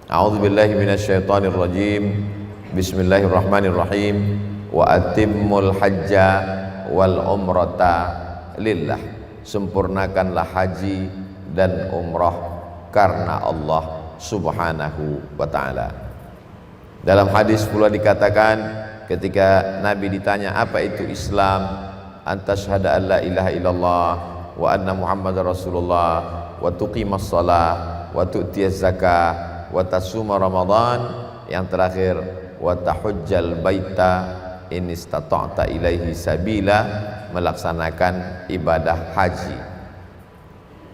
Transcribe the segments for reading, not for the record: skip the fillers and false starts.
A'udzubillahi minasyaitonir rajim. Bismillahirrahmanirrahim. Wa atimmul hajja wal umrata lillah. Sempurnakanlah haji dan umrah karena Allah Subhanahu wa ta'ala. Dalam hadis pula dikatakan ketika Nabi ditanya apa itu Islam, antashhada an la ilaha illallah wa anna muhammadar rasulullah wa tuqimas shalah wa tu'tiyaz zakah wa tasuma ramadan, yang terakhir wa tahujjal baita in istata'ta ilaihi sabila, melaksanakan ibadah haji.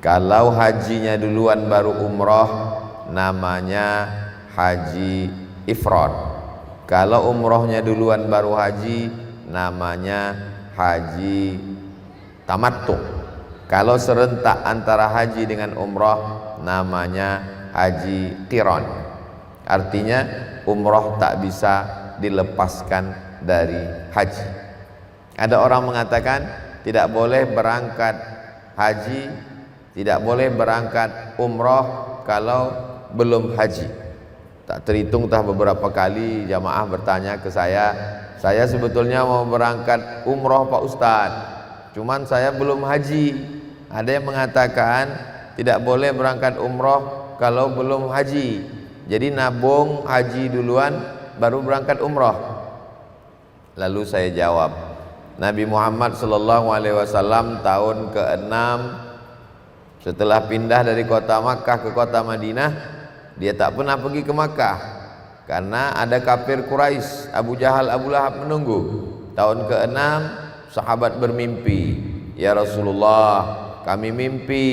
Kalau hajinya duluan baru umroh namanya haji ifrad. Kalau umrohnya duluan baru haji namanya haji tamattu. Kalau serentak antara haji dengan umroh namanya haji qiran. Artinya umroh tak bisa dilepaskan dari haji. Ada orang mengatakan tidak boleh berangkat haji, tidak boleh berangkat umroh kalau belum haji. Tak terhitung tah beberapa kali jamaah bertanya ke saya sebetulnya mau berangkat umroh Pak Ustadz, cuman saya belum haji. Ada yang mengatakan tidak boleh berangkat umroh kalau belum haji, jadi nabung haji duluan baru berangkat umroh. Lalu saya jawab, Nabi Muhammad SAW tahun ke-6 setelah pindah dari kota Makkah ke kota Madinah, dia tak pernah pergi ke Makkah karena ada kafir Quraisy, Abu Jahal, Abu Lahab menunggu. Tahun ke-6 sahabat bermimpi, ya Rasulullah, kami mimpi.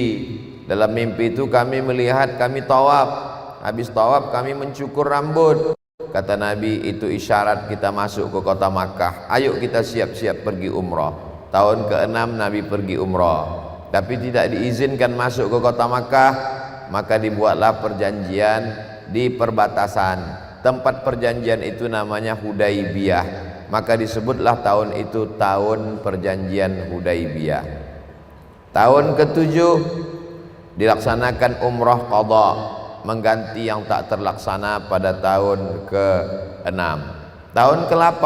Dalam mimpi itu kami melihat kami tawaf, habis tawaf kami mencukur rambut. Kata Nabi, itu isyarat kita masuk ke kota Makkah, ayo kita siap-siap pergi umrah. Tahun ke-6 Nabi pergi umrah, tapi tidak diizinkan masuk ke kota Makkah, maka dibuatlah perjanjian di perbatasan. Tempat perjanjian itu namanya Hudaibiyah, maka disebutlah tahun itu tahun perjanjian Hudaibiyah. Tahun ke-7 dilaksanakan umrah qadha, mengganti yang tak terlaksana pada tahun ke-6. Tahun ke-8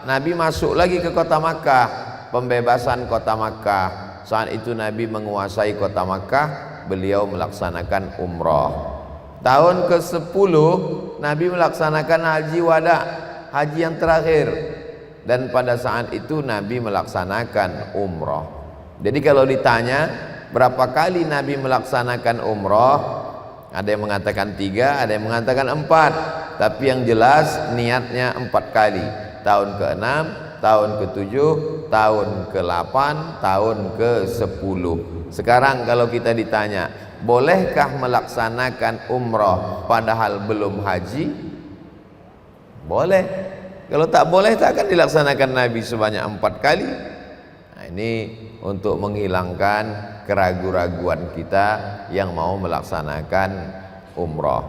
Nabi masuk lagi ke kota Makkah, pembebasan kota Makkah. Saat itu Nabi menguasai kota Makkah, beliau melaksanakan umrah. Tahun ke-10 Nabi melaksanakan haji wada, haji yang terakhir, dan pada saat itu Nabi melaksanakan umrah. Jadi kalau ditanya berapa kali Nabi melaksanakan umrah, ada yang mengatakan 3, ada yang mengatakan 4, tapi yang jelas niatnya 4 kali. Tahun ke-6, tahun ke-7, tahun ke-8, tahun ke-10. Sekarang kalau kita ditanya, bolehkah melaksanakan umrah padahal belum haji? Boleh. Kalau tak boleh, tak akan dilaksanakan Nabi sebanyak 4 kali. Nah, ini untuk menghilangkan keraguan-raguan kita yang mau melaksanakan umrah.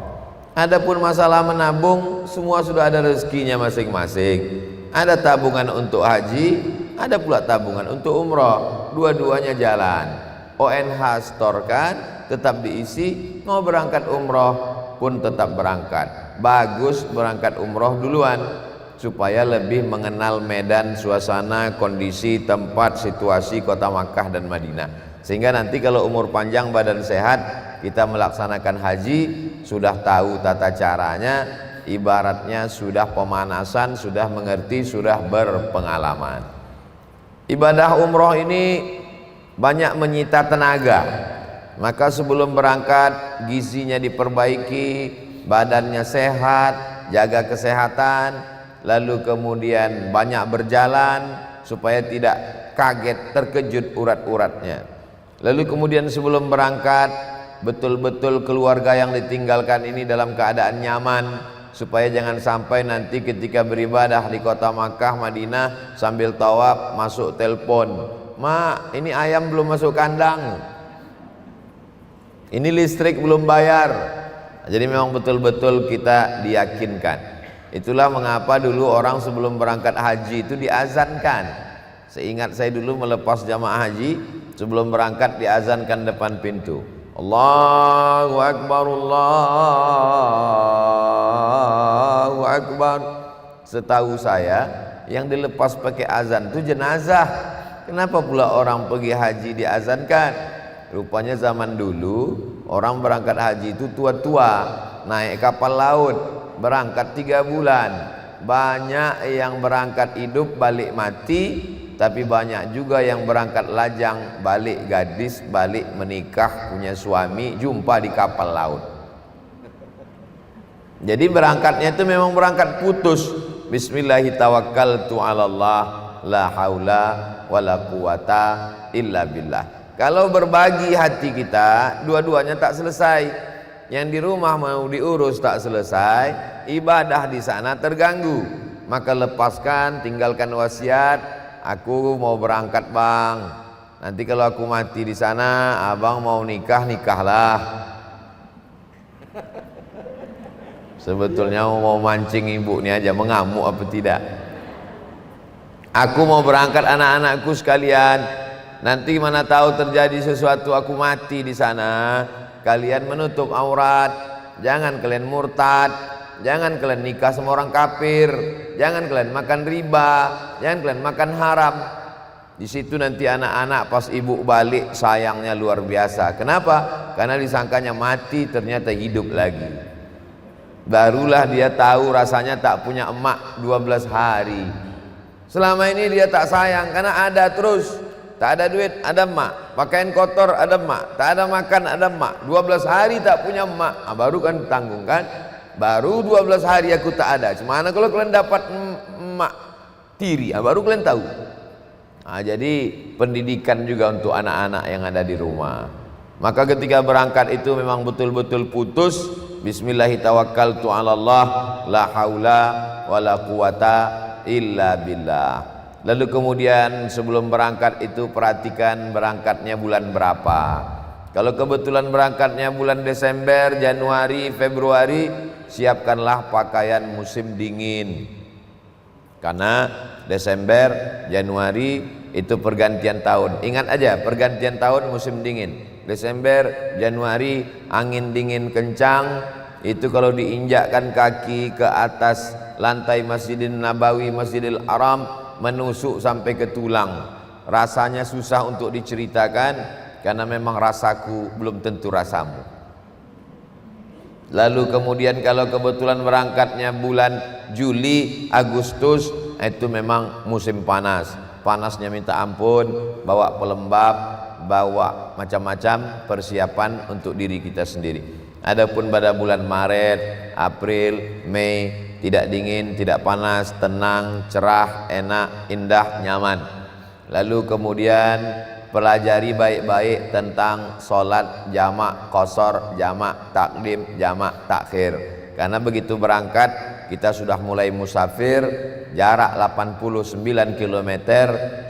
Adapun masalah menabung, semua sudah ada rezekinya masing-masing. Ada tabungan untuk haji, ada pula tabungan untuk umrah. Dua-duanya jalan. ONH setorkan, tetap diisi. Mau berangkat umrah pun tetap berangkat. Bagus berangkat umrah duluan, supaya lebih mengenal medan, suasana, kondisi, tempat, situasi kota Makkah dan Madinah. Sehingga nanti kalau umur panjang, badan sehat, kita melaksanakan haji sudah tahu tata caranya, ibaratnya sudah pemanasan, sudah mengerti, sudah berpengalaman. Ibadah umroh ini banyak menyita tenaga, maka sebelum berangkat gizinya diperbaiki, badannya sehat, jaga kesehatan, lalu kemudian banyak berjalan supaya tidak kaget, terkejut urat-uratnya. Lalu kemudian sebelum berangkat, betul-betul keluarga yang ditinggalkan ini dalam keadaan nyaman, supaya jangan sampai nanti ketika beribadah di kota Makkah, Madinah, sambil tawaf masuk telepon, "Mak, ini ayam belum masuk kandang, ini listrik belum bayar." Jadi memang betul-betul kita diyakinkan. Itulah mengapa dulu orang sebelum berangkat haji itu diazankan. Seingat saya dulu melepas jamaah haji, sebelum berangkat diazankan depan pintu, Allahu Akbar, Allah Akbar. Setahu saya yang dilepas pakai azan itu jenazah. Kenapa pula orang pergi haji diazankan? Rupanya zaman dulu orang berangkat haji itu tua-tua, naik kapal laut, berangkat 3 bulan. Banyak yang berangkat hidup balik mati, tapi banyak juga yang berangkat lajang, balik gadis, balik menikah, punya suami, jumpa di kapal laut. Jadi berangkatnya itu memang berangkat putus. Bismillahirrahmanirrahim, la haula wala quwata illa billah. Kalau berbagi hati kita, dua-duanya tak selesai. Yang di rumah mau diurus tak selesai, ibadah di sana terganggu. Maka lepaskan, tinggalkan wasiat. Aku mau berangkat bang, nanti kalau aku mati di sana, abang mau nikah, nikahlah. Sebetulnya mau mancing ibu ini aja, mengamuk apa tidak. Aku mau berangkat anak-anakku sekalian, nanti mana tahu terjadi sesuatu aku mati di sana. Kalian menutup aurat, jangan kalian murtad, jangan kalian nikah sama orang kafir, jangan kalian makan riba, jangan kalian makan haram. Di situ nanti anak-anak pas ibu balik sayangnya luar biasa. Kenapa? Karena disangkanya mati, ternyata hidup lagi. Barulah dia tahu rasanya tak punya emak 12 hari. Selama ini dia tak sayang karena ada terus. Tak ada duit, ada emak. Pakaian kotor, ada emak. Tak ada makan, ada emak. 12 hari tak punya emak. Baru kan tanggung kan? Baru 12 hari aku tak ada. Cuma kalau kalian dapat emak tiri, baru kalian tahu. Jadi pendidikan juga untuk anak-anak yang ada di rumah. Maka ketika berangkat itu memang betul-betul putus. Bismillahirrahmanirrahim, la haula wala quwata illa billah. Lalu kemudian sebelum berangkat itu perhatikan berangkatnya bulan berapa. Kalau kebetulan berangkatnya bulan Desember, Januari, Februari, siapkanlah pakaian musim dingin. Karena Desember, Januari itu pergantian tahun. Ingat aja, pergantian tahun musim dingin. Desember, Januari, angin dingin kencang. Itu kalau diinjakkan kaki ke atas lantai Masjidil Nabawi, Masjidil Haram, menusuk sampai ke tulang. Rasanya susah untuk diceritakan, karena memang rasaku belum tentu rasamu. Lalu kemudian kalau kebetulan berangkatnya bulan Juli, Agustus, itu memang musim panas. Panasnya minta ampun, bawa pelembab, bawa macam-macam persiapan untuk diri kita sendiri. Adapun pada bulan Maret, April, Mei, tidak dingin, tidak panas, tenang, cerah, enak, indah, nyaman. Lalu kemudian pelajari baik-baik tentang sholat jamak qashar, jamak takdim, jamak takhir. Karena begitu berangkat kita sudah mulai musafir, jarak 89 km,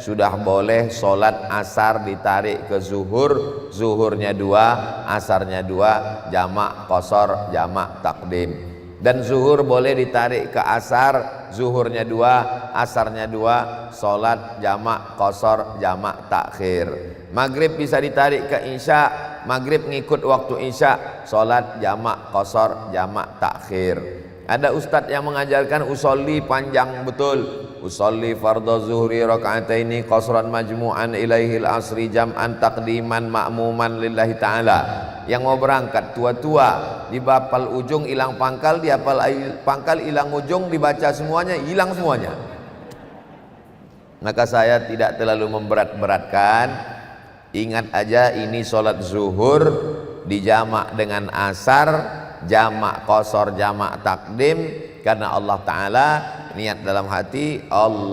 sudah boleh sholat asar ditarik ke zuhur, zuhurnya 2, asarnya 2, jamak qashar, jamak takdim. Dan zuhur boleh ditarik ke asar, zuhurnya 2, asarnya 2, sholat jamak qashar, jamak takhir. Maghrib bisa ditarik ke isya, maghrib ngikut waktu isya, sholat jamak qashar, jamak takhir. Ada ustadz yang mengajarkan usolli panjang betul. Usolli fardhu zuhri raka'ataini qasran majmu'an ilaihil asri jam'an taqdiman ma'muman lillahi ta'ala. Yang mau berangkat tua-tua, dibapal ujung hilang pangkal, dihafal pangkal hilang ujung, dibaca semuanya, hilang semuanya. Maka saya tidak terlalu memberat-beratkan. Ingat aja ini sholat zuhur dijamak dengan asar, jamak qashar, jamak takdim, karena Allah Ta'ala niat dalam hati Allahu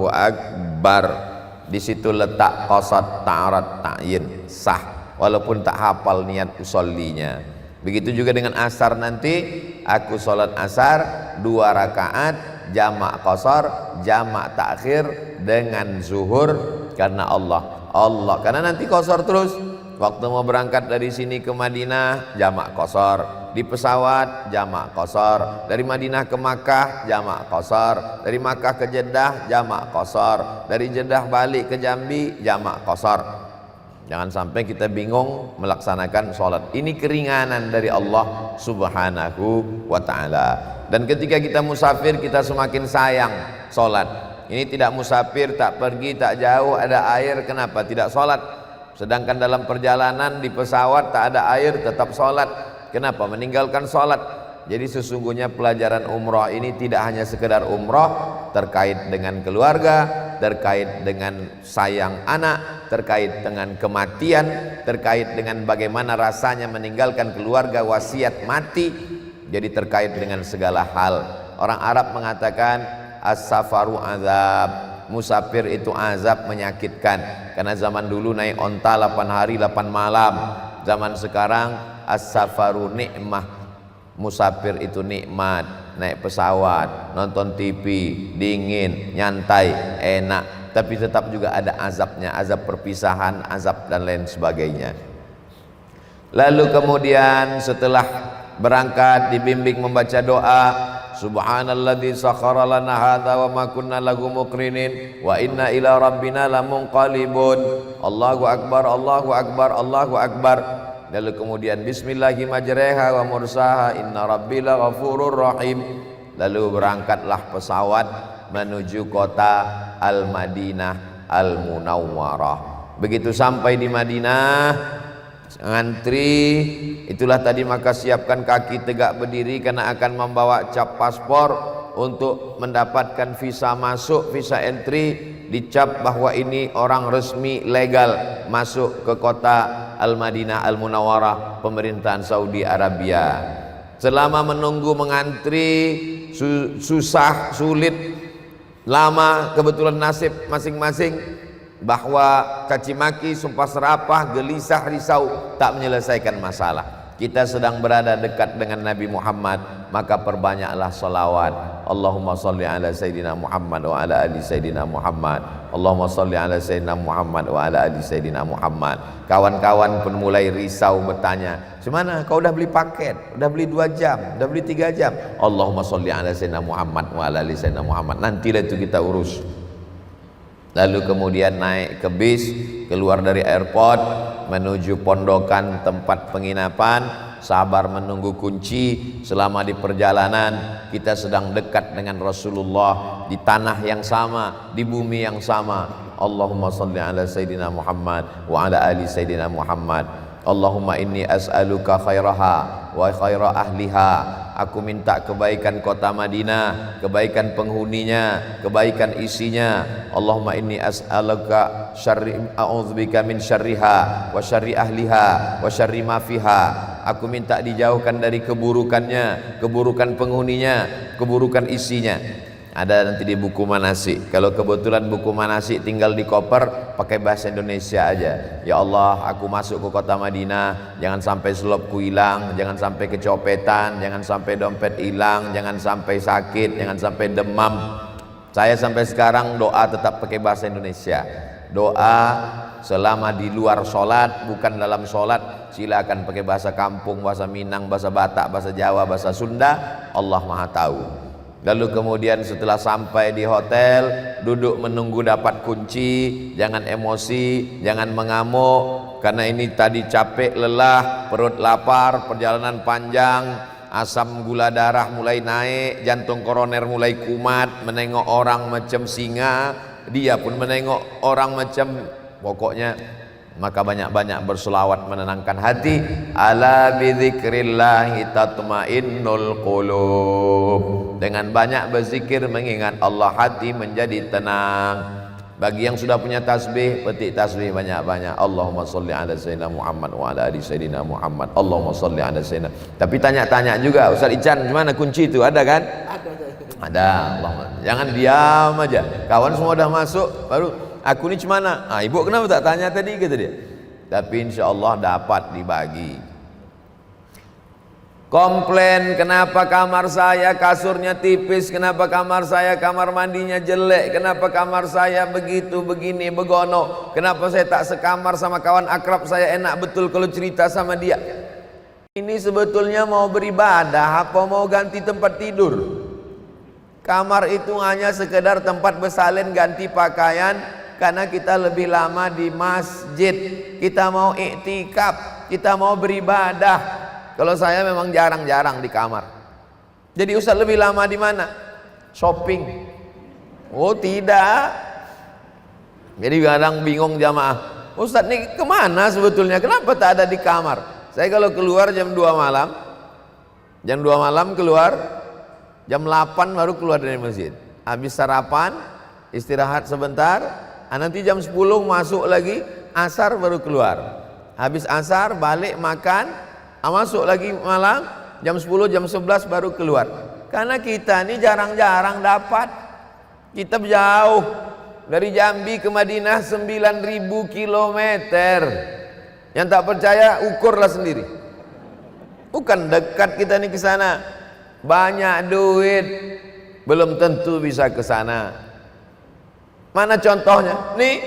Akbar. Di situ letak qasad, ta'arad, ta'yin, sah, walaupun tak hafal niat usollinya. Begitu juga dengan asar nanti, aku sholat asar 2 rakaat jamak qashar, jamak takhir dengan zuhur karena Allah. Karena nanti qashar terus. Waktu mau berangkat dari sini ke Madinah, jamak qashar. Di pesawat, jamak qashar. Dari Madinah ke Makkah, jamak qashar. Dari Makkah ke Jeddah, jamak qashar. Dari Jeddah balik ke Jambi, jamak qashar. Jangan sampai kita bingung melaksanakan sholat. Ini keringanan dari Allah Subhanahu wa ta'ala. Dan ketika kita musafir, kita semakin sayang sholat. Ini tidak musafir, tak pergi, tak jauh, ada air, kenapa tidak sholat? Sedangkan dalam perjalanan di pesawat tak ada air, tetap sholat. Kenapa meninggalkan sholat? Jadi sesungguhnya pelajaran umroh ini tidak hanya sekedar umroh terkait dengan keluarga, terkait dengan sayang anak, terkait dengan kematian, terkait dengan bagaimana rasanya meninggalkan keluarga, wasiat mati. Jadi terkait dengan segala hal. Orang Arab mengatakan as-safaru azab, musafir itu azab, menyakitkan. Karena zaman dulu naik onta 8 hari 8 malam. Zaman sekarang as-safaru nikmah, musafir itu nikmat, naik pesawat, nonton TV, dingin, nyantai, enak. Tapi tetap juga ada azabnya, azab perpisahan, azab dan lain sebagainya. Lalu kemudian setelah berangkat dibimbing membaca doa, subhanalladzi sakhkhara lana hadza wa ma kunna lahu muqrinin wa inna ila rabbina lamunqalibun. Allahu akbar, Allahu akbar, Allahu akbar. Lalu kemudian bismillahi majreha wa mursaha inna rabbila ghafurur rahim. Lalu berangkatlah pesawat menuju kota Al-Madinah Al-Munawwarah. Begitu sampai di Madinah, ngantri, itulah tadi maka siapkan kaki tegak berdiri karena akan membawa cap paspor untuk mendapatkan visa masuk, visa entry. Dicap bahwa ini orang resmi legal masuk ke kota Al-Madinah Al-Munawwarah pemerintahan Saudi Arabia. Selama menunggu mengantri susah, sulit, lama, kebetulan nasib masing-masing, bahwa caci maki, sumpah serapah, gelisah, risau tak menyelesaikan masalah. Kita sedang berada dekat dengan Nabi Muhammad, maka perbanyaklah salawat. Allahumma salli ala Sayyidina Muhammad wa ala ali Sayyidina Muhammad. Allahumma salli ala Sayyidina Muhammad wa ala ali Sayyidina Muhammad. Kawan-kawan pun mulai risau bertanya, "Gimana? Kau udah beli paket? Udah beli 2 jam? Udah beli 3 jam?" Allahumma salli ala Sayyidina Muhammad wa ala ali Sayyidina Muhammad. Nantilah itu kita urus. Lalu kemudian naik ke bis, keluar dari airport menuju pondokan tempat penginapan, sabar menunggu kunci. Selama di perjalanan kita sedang dekat dengan Rasulullah, di tanah yang sama, di bumi yang sama. Allahumma salli ala Sayyidina Muhammad wa ala ali Sayyidina Muhammad. Allahumma inni as'aluka khairaha wa khaira ahliha. Aku minta kebaikan kota Madinah, kebaikan penghuninya, kebaikan isinya. Allahumma inni as'aluka syarri, a'udzubika min syarriha wa syarri ahliha wa syarri ma fiha. Aku minta dijauhkan dari keburukannya, keburukan penghuninya, keburukan isinya. Ada nanti di buku manasik. Kalau kebetulan buku manasik tinggal di koper, pakai bahasa Indonesia aja. Ya Allah, aku masuk ke kota Madinah, jangan sampai selopku hilang, jangan sampai kecopetan, jangan sampai dompet hilang, jangan sampai sakit, jangan sampai demam. Saya sampai sekarang doa tetap pakai bahasa Indonesia. Doa selama di luar sholat, bukan dalam sholat, silakan pakai bahasa kampung, bahasa Minang, bahasa Batak, bahasa Jawa, bahasa Sunda. Allah Maha Tahu. Lalu kemudian setelah sampai di hotel, duduk menunggu dapat kunci. Jangan emosi, jangan mengamuk, karena ini tadi capek, lelah, perut lapar, perjalanan panjang, asam gula darah mulai naik, jantung koroner mulai kumat, menengok orang macam singa, dia pun menengok orang macam, pokoknya maka banyak-banyak berselawat menenangkan hati. Ala bidzikrillahi tatmainnul qulub. Dengan banyak berzikir mengingat Allah, hati menjadi tenang. Bagi yang sudah punya tasbih, petik tasbih banyak-banyak. Allahumma sholli ala sayyidina Muhammad wa ala ali sayyidina Muhammad. Allahumma sholli ala sayyidina. Tapi tanya-tanya juga, Ustaz Ican, gimana kunci itu? Ada kan? Ada. Allahumma. Jangan diam aja. Kawan semua udah masuk, baru aku ni cemana? Ibu kenapa tak tanya tadi, kata dia. Tapi insya Allah dapat dibagi. Komplain, kenapa kamar saya kasurnya tipis, kenapa kamar saya kamar mandinya jelek, kenapa kamar saya begitu, begini, begono, kenapa saya tak sekamar sama kawan akrab saya, enak betul kalau cerita sama dia. Ini sebetulnya mau beribadah apa mau ganti tempat tidur? Kamar itu hanya sekedar tempat bersalin, ganti pakaian, Karena kita lebih lama di masjid, kita mau iktikaf, kita mau beribadah. Kalau saya memang jarang-jarang di kamar. Jadi Ustaz lebih lama di mana? Shopping. Oh tidak. Jadi kadang bingung jamaah, Ustaz nih kemana sebetulnya? Kenapa tak ada di kamar? Saya kalau keluar jam 2 malam, jam 2 malam keluar, jam 8 baru keluar dari masjid. Habis sarapan, istirahat sebentar, nanti jam 10 masuk lagi, asar baru keluar. Habis asar balik makan, masuk lagi malam, jam 10 jam 11 baru keluar. Karena kita ini jarang-jarang dapat. Kita jauh dari Jambi ke Madinah 9.000 kilometer. Yang tak percaya ukurlah sendiri. Bukan dekat kita nih ke sana. Banyak duit, belum tentu bisa ke sana. Mana contohnya? Nih,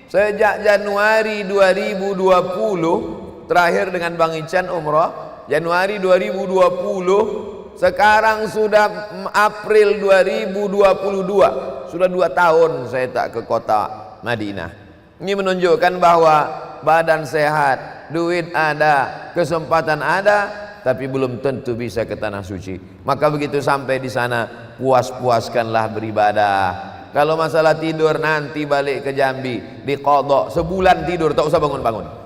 sejak Januari 2020 terakhir dengan Bang Ican umrah, Januari 2020, sekarang sudah April 2022, sudah 2 tahun saya tak ke kota Madinah. Ini menunjukkan bahwa badan sehat, duit ada, kesempatan ada, tapi belum tentu bisa ke tanah suci. Maka begitu sampai di sana, puas-puaskanlah beribadah. Kalau masalah tidur, nanti balik ke Jambi, diqadha sebulan tidur, tak usah bangun-bangun.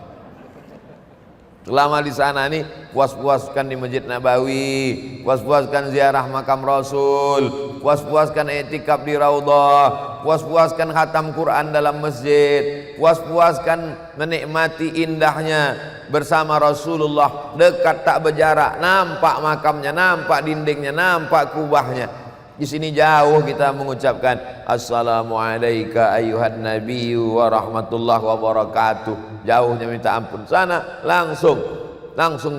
Selama di sana nih, puas-puaskan di Masjid Nabawi, puas-puaskan ziarah makam Rasul, puas-puaskan i'tikaf di Raudhah, puas-puaskan khatam Quran dalam masjid, puas-puaskan menikmati indahnya bersama Rasulullah, dekat tak berjarak, nampak makamnya, nampak dindingnya, nampak kubahnya. Di sini jauh kita mengucapkan Assalamualaikum ayuhan nabiyyu wa rahmatullahi wa barakatuh. Jauhnya minta ampun. Sana langsung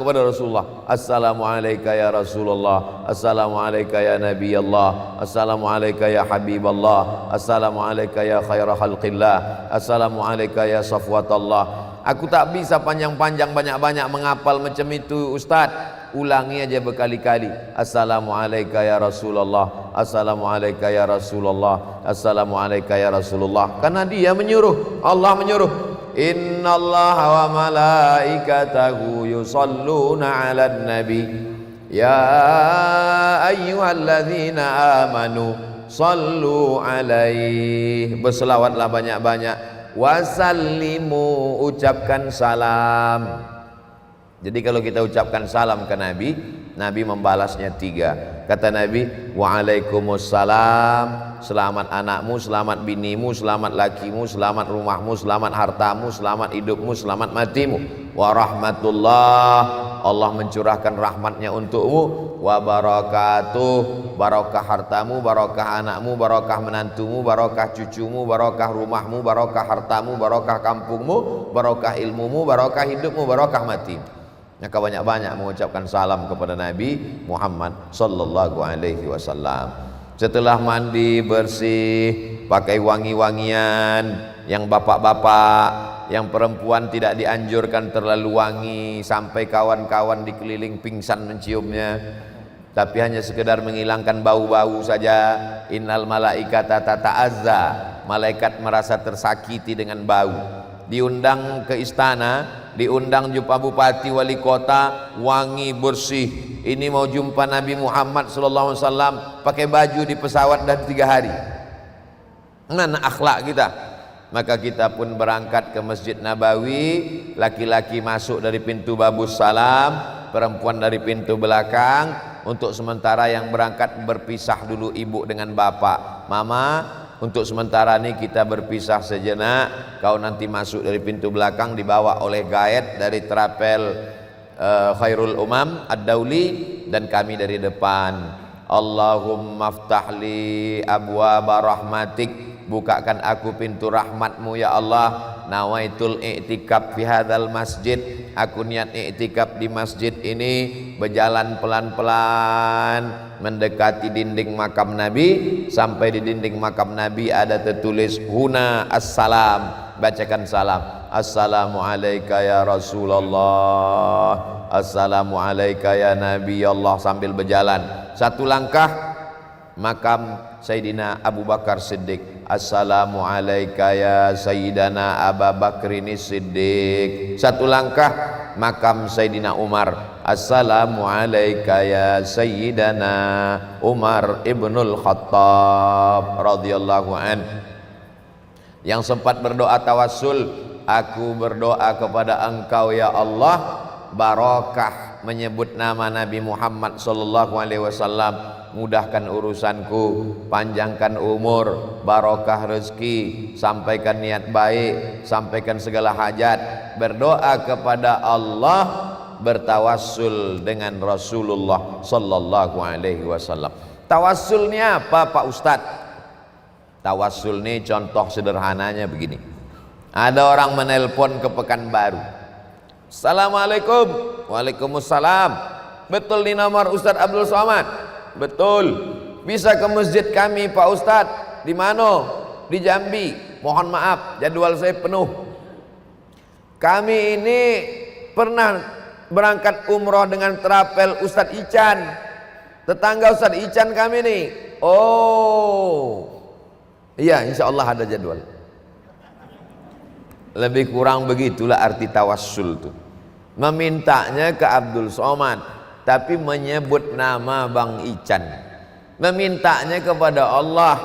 kepada Rasulullah. Assalamualaikum ya Rasulullah, Assalamualaikum ya Nabi Allah, Assalamualaikum ya Habib Allah, Assalamualaikum ya khaira khalqillah, Assalamualaikum ya safwatallah. Aku tak bisa panjang-panjang banyak-banyak menghafal macam itu Ustaz. Ulangi aja berkali-kali. Assalamualaikum ya Rasulullah, Assalamualaikum ya Rasulullah, Assalamualaikum ya Rasulullah. Karena dia menyuruh, Allah menyuruh, innallaha wa malaikatahu yusalluna 'alan nabi ya ayyuhalladzina amanu sallu alaihi. Berselawatlah banyak-banyak. Wasallimu, ucapkan salam. Jadi kalau kita ucapkan salam ke Nabi, Nabi membalasnya 3. Kata Nabi, waalaikumsalam, selamat anakmu, selamat binimu, selamat lakimu, selamat rumahmu, selamat hartamu, selamat hidupmu, selamat matimu. Wa rahmatullah, Allah mencurahkan rahmatnya untukmu. Wa barakatuh, barakah hartamu, barakah anakmu, barakah menantumu, barakah cucumu, barakah rumahmu, barakah hartamu, barakah kampungmu, barakah ilmumu, barakah hidupmu, barakah matimu. Maka banyak-banyak mengucapkan salam kepada Nabi Muhammad sallallahu alaihi wasallam. Setelah mandi bersih, pakai wangi-wangian. Yang bapak-bapak, yang perempuan tidak dianjurkan terlalu wangi sampai kawan-kawan dikeliling pingsan menciumnya, tapi hanya sekedar menghilangkan bau-bau saja. Innal malaikata tata'azza, malaikat merasa tersakiti dengan bau. Diundang ke istana, diundang jumpa bupati, wali kota, wangi bersih. Ini mau jumpa Nabi Muhammad sallallahu alaihi wasallam, pakai baju di pesawat dan 3 hari. Mana akhlak kita? Maka kita pun berangkat ke Masjid Nabawi. Laki-laki masuk dari pintu babus salam, perempuan dari pintu belakang. Untuk sementara yang berangkat berpisah dulu ibu dengan bapak. Mama, untuk sementara ini kita berpisah sejenak. Kau nanti masuk dari pintu belakang, dibawa oleh guide dari Travel Khairul Umam Ad-Dauli, dan kami dari depan. Allahumma ftahli abwaba rahmatik, bukakan aku pintu rahmatmu ya Allah. Nawaitul i'tikaf fi hadzal masjid, aku niat i'tikaf di masjid ini. Berjalan pelan-pelan mendekati dinding makam Nabi. Sampai di dinding makam Nabi ada tertulis huna assalam. Bacakan salam. Assalamualaikum ya Rasulullah, Assalamualaikum ya Nabi Allah. Sambil berjalan 1 langkah makam Sayyidina Abu Bakar Siddiq. Assalamu alayka ya Sayyidana Abu Bakrin Siddiq. Satu langkah makam Sayyidina Umar. Assalamu alayka ya Sayyidana Umar ibnul Khattab radhiyallahu an. Yang sempat berdoa tawassul, aku berdoa kepada engkau ya Allah, barokah menyebut nama Nabi Muhammad sallallahu alaihi wasallam, mudahkan urusanku, panjangkan umur, barokah rezeki, sampaikan niat baik, sampaikan segala hajat. Berdoa kepada Allah, bertawassul dengan Rasulullah sallallahu alaihi wasallam. Tawassulnya apa Pak Ustadz? Tawassul ini contoh sederhananya begini. Ada orang menelpon ke Pekanbaru. Assalamualaikum. Waalaikumsalam. Betul di nomor Ustadz Abdul Somad? Betul. Bisa ke masjid kami Pak Ustadz? Di mana? Di Jambi. Mohon maaf, jadwal saya penuh. Kami ini pernah berangkat umroh dengan trapel Ustadz Ican, tetangga Ustadz Ican kami nih. Oh iya, insya Allah ada jadwal. Lebih kurang begitulah arti tawassul tuh. Memintanya ke Abdul Somad, tapi menyebut nama Bang Ican. Memintanya kepada Allah,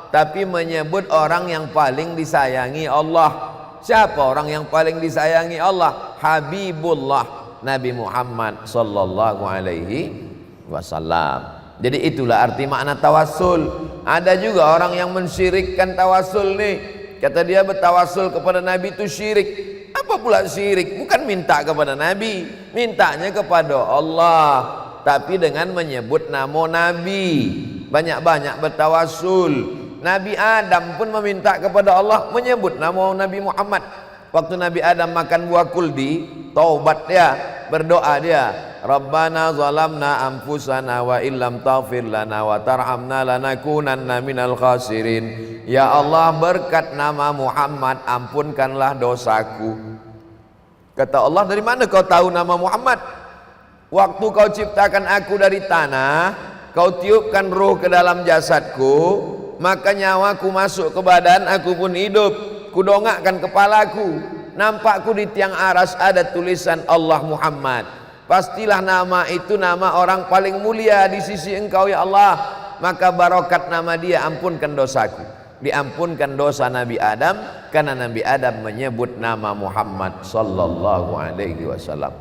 tapi menyebut orang yang paling disayangi Allah. Siapa orang yang paling disayangi Allah? Habibullah Nabi Muhammad sallallahu alaihi wasallam. Jadi itulah arti makna tawassul. Ada juga orang yang mensyirikkan tawassul nih. Kata dia bertawassul kepada Nabi itu syirik. Apa pula syirik? Bukan minta kepada Nabi, mintanya kepada Allah, tapi dengan menyebut nama Nabi. Banyak-banyak bertawassul. Nabi Adam pun meminta kepada Allah, menyebut nama Nabi Muhammad. Waktu Nabi Adam makan buah kuldi, taubat dia, berdoa dia, Rabbana zalamna anfusana wa illam taghfir lana wa tarhamna lanakunanna minal khasirin. Ya Allah, berkat nama Muhammad ampunkanlah dosaku. Kata Allah, dari mana kau tahu nama Muhammad? Waktu kau ciptakan aku dari tanah, kau tiupkan ruh ke dalam jasadku, maka nyawaku masuk ke badan, aku pun hidup. Kudongakkan kepalaku, nampakku di tiang aras ada tulisan Allah Muhammad. Pastilah nama itu nama orang paling mulia di sisi engkau ya Allah. Maka barokat nama dia ampunkan dosaku. Diampunkan dosa Nabi Adam karena Nabi Adam menyebut nama Muhammad sallallahu alaihi wasallam.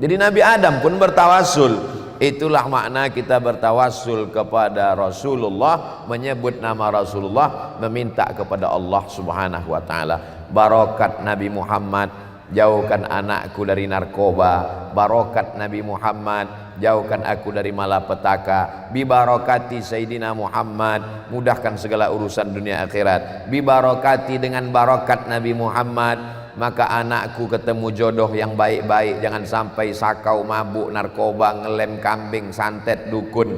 Jadi Nabi Adam pun bertawassul. Itulah makna kita bertawassul kepada Rasulullah, menyebut nama Rasulullah, meminta kepada Allah Subhanahu wa taala. Barokat Nabi Muhammad, jauhkan anakku dari narkoba. Barokat Nabi Muhammad, jauhkan aku dari malapetaka. Bibarokati Sayyidina Muhammad, mudahkan segala urusan dunia akhirat. Bibarokati, dengan barokat Nabi Muhammad, maka anakku ketemu jodoh yang baik-baik. Jangan sampai sakau, mabuk, narkoba, ngelem kambing, santet, dukun.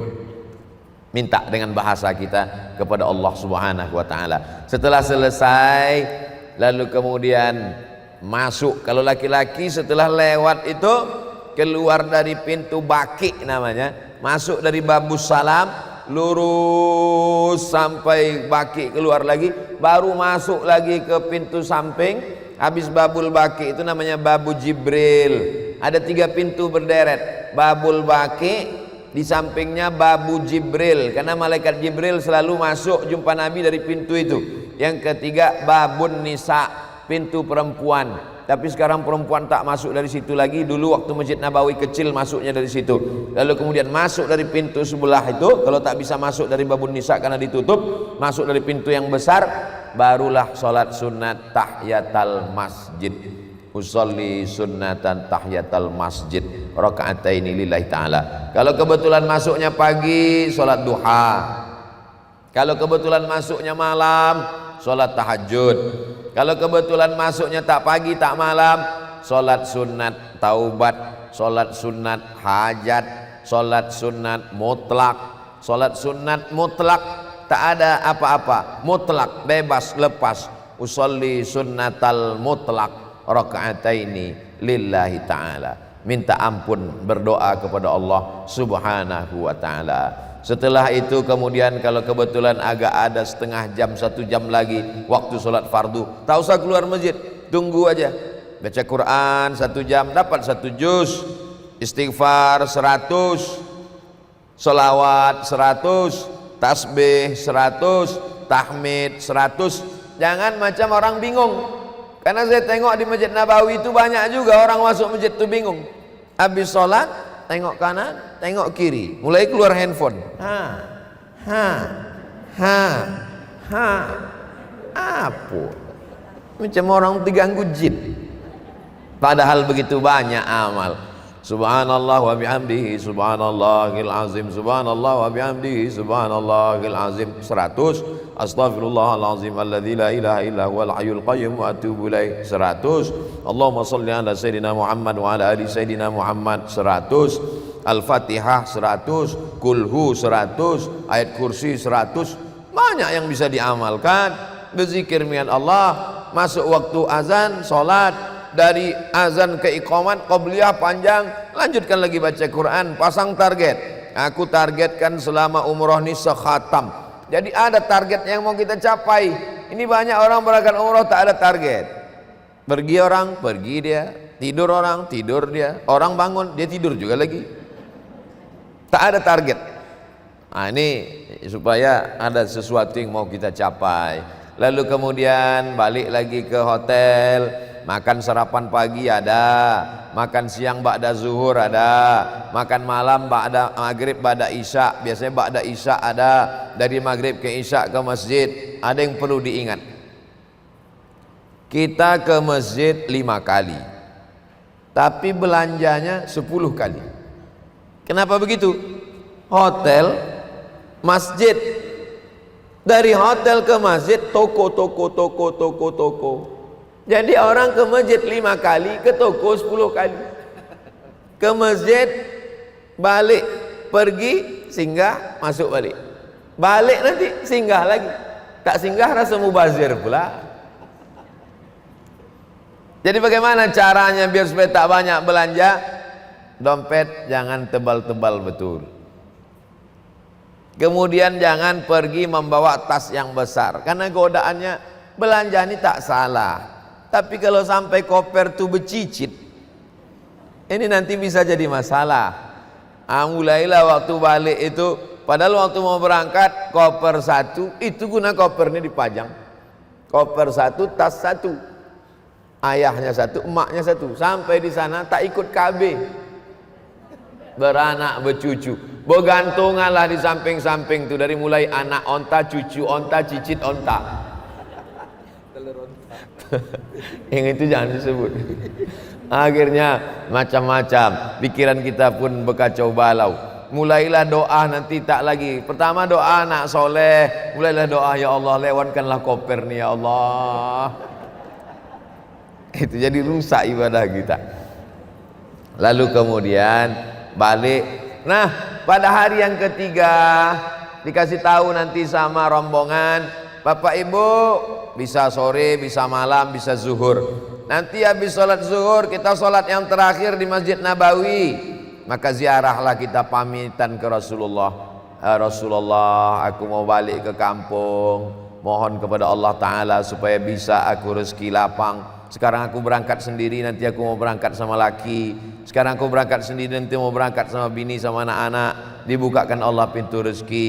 Minta dengan bahasa kita kepada Allah Subhanahu wa taala. Setelah selesai, lalu kemudian masuk. Kalau laki-laki setelah lewat itu keluar dari pintu baki namanya, masuk dari babus salam, lurus sampai baki, keluar lagi, baru masuk lagi ke pintu samping. Habis babul baki itu namanya babu Jibril. Ada 3 pintu berderet. Babul baki, di sampingnya babu Jibril, karena malaikat Jibril selalu masuk jumpa Nabi dari pintu itu. Yang ketiga babun nisa, pintu perempuan. Tapi sekarang perempuan tak masuk dari situ lagi. Dulu waktu Masjid Nabawi kecil masuknya dari situ. Lalu kemudian masuk dari pintu sebelah itu. Kalau tak bisa masuk dari babun nisa karena ditutup, masuk dari pintu yang besar, barulah sholat sunat tahiyatal masjid. Usolli sunnatan tahiyatal masjid raka'ataini lillahi ta'ala. Kalau kebetulan masuknya pagi, sholat duha. Kalau kebetulan masuknya malam, sholat tahajud. Kalau kebetulan masuknya tak pagi tak malam, sholat sunat taubat, sholat sunat hajat, sholat sunat mutlak. Sholat sunat mutlak, tak ada apa-apa, mutlak, bebas, lepas. Usolli sunnatal mutlak raka'ataini lillahi ta'ala. Minta ampun, berdoa kepada Allah Subhanahu wa ta'ala. Setelah itu kemudian kalau kebetulan agak ada setengah jam, 1 jam lagi waktu sholat fardu, tak usah keluar masjid, tunggu aja, baca Quran 1 jam dapat 1 juz, istighfar 100, sholawat 100, tasbih 100, tahmid 100. Jangan macam orang bingung, karena saya tengok di Masjid Nabawi itu banyak juga orang masuk masjid itu bingung, habis sholat tengok kanan, tengok kiri, mulai keluar handphone. Apa? Macam orang diganggu jin. Padahal begitu banyak amal. Subhanallah wa bihamdihi subhanallahil azim, subhanallah wa bihamdihi subhanallahil azim 100, astaghfirullahalazim alladzi la ilaha illa huwal hayyul qayyum wa atubu ilaih 100, Allahumma shalli ala sayyidina Muhammad wa ala ali sayyidina Muhammad 100, Al-Fatihah 100, Kulhu 100, ayat kursi 100. Banyak yang bisa diamalkan. Berzikir dengan Allah, masuk waktu azan, salat, dari azan ke iqamat, qabliyah panjang, lanjutkan lagi baca Quran, pasang target. Aku targetkan selama umroh ini sekhatam. Jadi ada target yang mau kita capai. Ini banyak orang berangkat umroh tak ada target. Pergi orang, pergi dia. Tidur orang, tidur dia. Orang bangun, dia tidur juga lagi. Tak ada target. Nah, ini supaya ada sesuatu yang mau kita capai. Lalu kemudian balik lagi ke hotel, makan sarapan pagi ada, makan siang ba'da zuhur ada, makan malam ba'da maghrib ba'da isya. Biasanya ba'da isya ada, dari maghrib ke isya ke masjid. Ada yang perlu diingat, kita ke masjid 5 kali, tapi belanjanya 10 kali. Kenapa begitu? Hotel, masjid, dari hotel ke masjid toko. Jadi orang ke masjid 5 kali, ke toko 10 kali. Ke masjid, balik, pergi, singgah, masuk balik. Balik nanti singgah lagi. Tak singgah rasa mubazir pula. Jadi bagaimana caranya biar supaya tak banyak belanja? Dompet jangan tebal-tebal betul. Kemudian jangan pergi membawa tas yang besar, karena godaannya belanja ini tak salah. Tapi kalau sampai koper tuh becicit, ini nanti bisa jadi masalah. Mulailah waktu balik itu, padahal waktu mau berangkat koper 1, itu guna koper ini dipajang. Koper 1, tas 1, ayahnya 1, emaknya 1. Sampai di sana tak ikut KB, beranak bercucu, bergantunganlah di samping-samping tuh, dari mulai anak onta, cucu onta, cicit onta. Yang itu jangan disebut. Akhirnya macam-macam, pikiran kita pun berkacau balau. Mulailah doa nanti tak lagi. Pertama doa anak soleh, mulailah doa, ya Allah lewatkanlah koper nih ya Allah. Itu jadi rusak ibadah kita. Lalu kemudian balik. Nah, pada hari yang ketiga dikasih tahu nanti sama rombongan, Bapak Ibu bisa sore, bisa malam, bisa zuhur. Nanti habis sholat zuhur kita sholat yang terakhir di Masjid Nabawi, maka ziarahlah kita, pamitan ke Rasulullah. Rasulullah, aku mau balik ke kampung, mohon kepada Allah Ta'ala supaya bisa aku rezeki lapang. Sekarang aku berangkat sendiri, nanti aku mau berangkat sama laki. Sekarang aku berangkat sendiri, nanti mau berangkat sama bini, sama anak-anak. Dibukakan Allah pintu rezeki.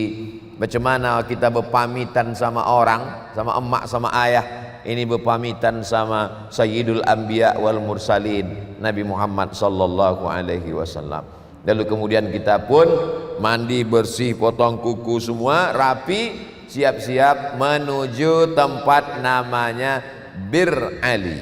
Macam mana kita berpamitan sama orang, sama emak, sama ayah. Ini berpamitan sama Sayyidul Anbiya wal Mursalin, Nabi Muhammad sallallahu alaihi wasallam. Lalu kemudian kita pun mandi bersih, potong kuku semua, rapi, siap-siap menuju tempat namanya Bir Ali,